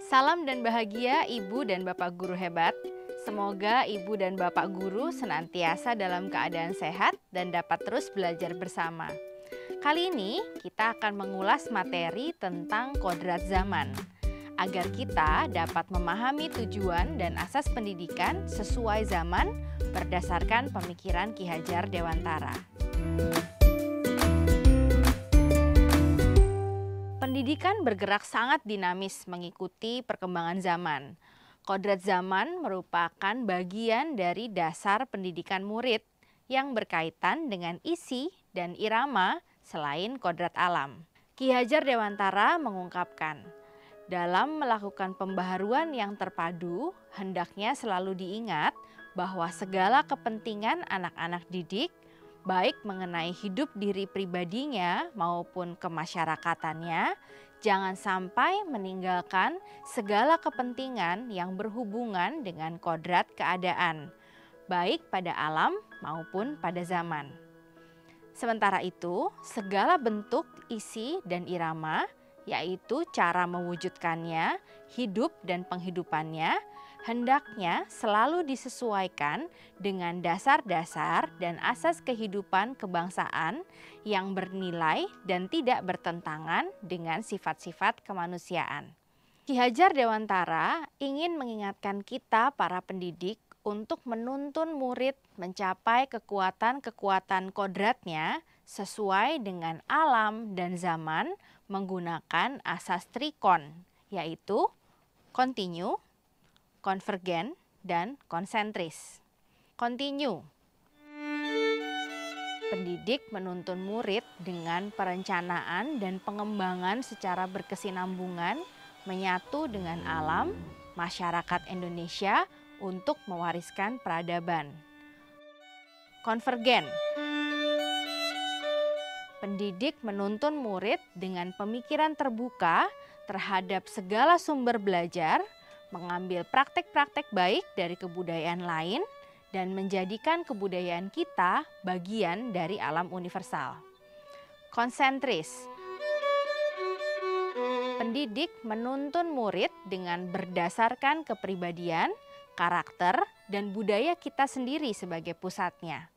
Salam dan bahagia Ibu dan Bapak Guru hebat. Semoga Ibu dan Bapak Guru senantiasa dalam keadaan sehat dan dapat terus belajar bersama. Kali ini kita akan mengulas materi tentang kodrat zaman, agar kita dapat memahami tujuan dan asas pendidikan sesuai zaman berdasarkan pemikiran Ki Hajar Dewantara. Pendidikan bergerak sangat dinamis mengikuti perkembangan zaman. Kodrat zaman merupakan bagian dari dasar pendidikan murid yang berkaitan dengan isi dan irama selain kodrat alam. Ki Hajar Dewantara mengungkapkan, dalam melakukan pembaharuan yang terpadu, hendaknya selalu diingat bahwa segala kepentingan anak-anak didik, baik mengenai hidup diri pribadinya maupun kemasyarakatannya, jangan sampai meninggalkan segala kepentingan yang berhubungan dengan kodrat keadaan, baik pada alam maupun pada zaman. Sementara itu, segala bentuk isi dan irama, yaitu cara mewujudkannya, hidup dan penghidupannya, hendaknya selalu disesuaikan dengan dasar-dasar dan asas kehidupan kebangsaan yang bernilai dan tidak bertentangan dengan sifat-sifat kemanusiaan. Ki Hajar Dewantara ingin mengingatkan kita para pendidik untuk menuntun murid mencapai kekuatan-kekuatan kodratnya sesuai dengan alam dan zaman menggunakan asas trikon, yaitu kontinu, konvergen, dan konsentris. Kontinu. Pendidik menuntun murid dengan perencanaan dan pengembangan secara berkesinambungan menyatu dengan alam, masyarakat Indonesia untuk mewariskan peradaban. Konvergen. Pendidik menuntun murid dengan pemikiran terbuka terhadap segala sumber belajar, mengambil praktek-praktek baik dari kebudayaan lain, dan menjadikan kebudayaan kita bagian dari alam universal. Konsentris. Pendidik menuntun murid dengan berdasarkan kepribadian, karakter, dan budaya kita sendiri sebagai pusatnya.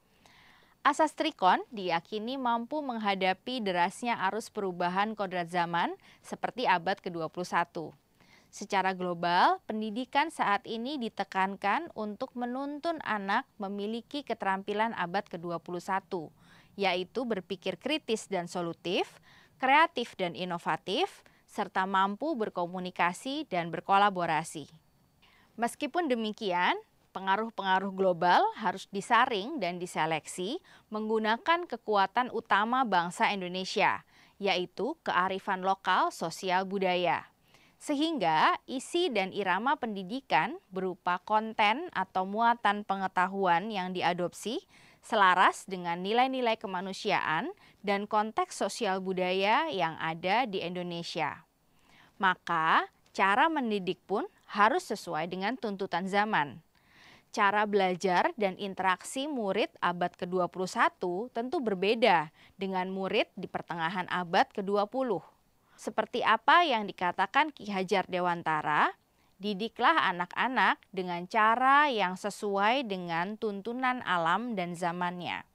Asas trikon diyakini mampu menghadapi derasnya arus perubahan kodrat zaman seperti abad ke-21. Secara global, pendidikan saat ini ditekankan untuk menuntun anak memiliki keterampilan abad ke-21, yaitu berpikir kritis dan solutif, kreatif dan inovatif, serta mampu berkomunikasi dan berkolaborasi. Meskipun demikian, pengaruh-pengaruh global harus disaring dan diseleksi menggunakan kekuatan utama bangsa Indonesia, yaitu kearifan lokal sosial budaya. Sehingga isi dan irama pendidikan berupa konten atau muatan pengetahuan yang diadopsi selaras dengan nilai-nilai kemanusiaan dan konteks sosial budaya yang ada di Indonesia. Maka cara mendidik pun harus sesuai dengan tuntutan zaman. Cara belajar dan interaksi murid abad ke-21 tentu berbeda dengan murid di pertengahan abad ke-20. Seperti apa yang dikatakan Ki Hajar Dewantara, didiklah anak-anak dengan cara yang sesuai dengan tuntunan alam dan zamannya.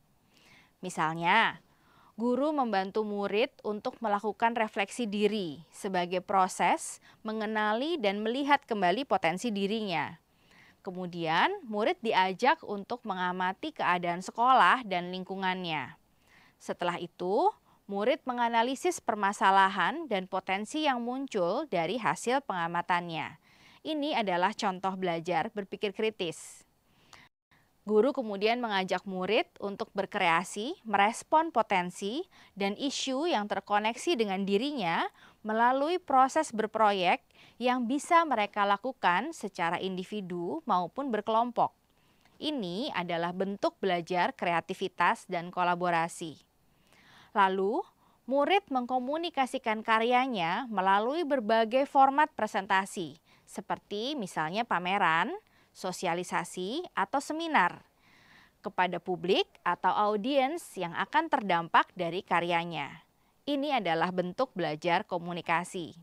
Misalnya, guru membantu murid untuk melakukan refleksi diri sebagai proses mengenali dan melihat kembali potensi dirinya. Kemudian, murid diajak untuk mengamati keadaan sekolah dan lingkungannya. Setelah itu, murid menganalisis permasalahan dan potensi yang muncul dari hasil pengamatannya. Ini adalah contoh belajar berpikir kritis. Guru kemudian mengajak murid untuk berkreasi, merespon potensi dan isu yang terkoneksi dengan dirinya melalui proses berproyek yang bisa mereka lakukan secara individu maupun berkelompok. Ini adalah bentuk belajar kreativitas dan kolaborasi. Lalu, murid mengkomunikasikan karyanya melalui berbagai format presentasi, seperti misalnya pameran, sosialisasi, atau seminar, kepada publik atau audiens yang akan terdampak dari karyanya. Ini adalah bentuk belajar komunikasi.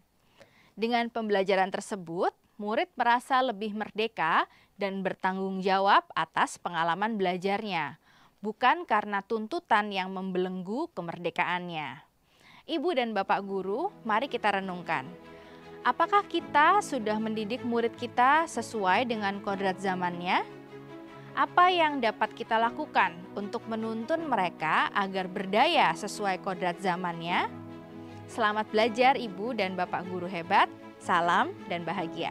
Dengan pembelajaran tersebut, murid merasa lebih merdeka dan bertanggung jawab atas pengalaman belajarnya, bukan karena tuntutan yang membelenggu kemerdekaannya. Ibu dan Bapak guru, mari kita renungkan. Apakah kita sudah mendidik murid kita sesuai dengan kodrat zamannya? Apa yang dapat kita lakukan untuk menuntun mereka agar berdaya sesuai kodrat zamannya? Selamat belajar Ibu dan Bapak guru hebat. Salam dan bahagia.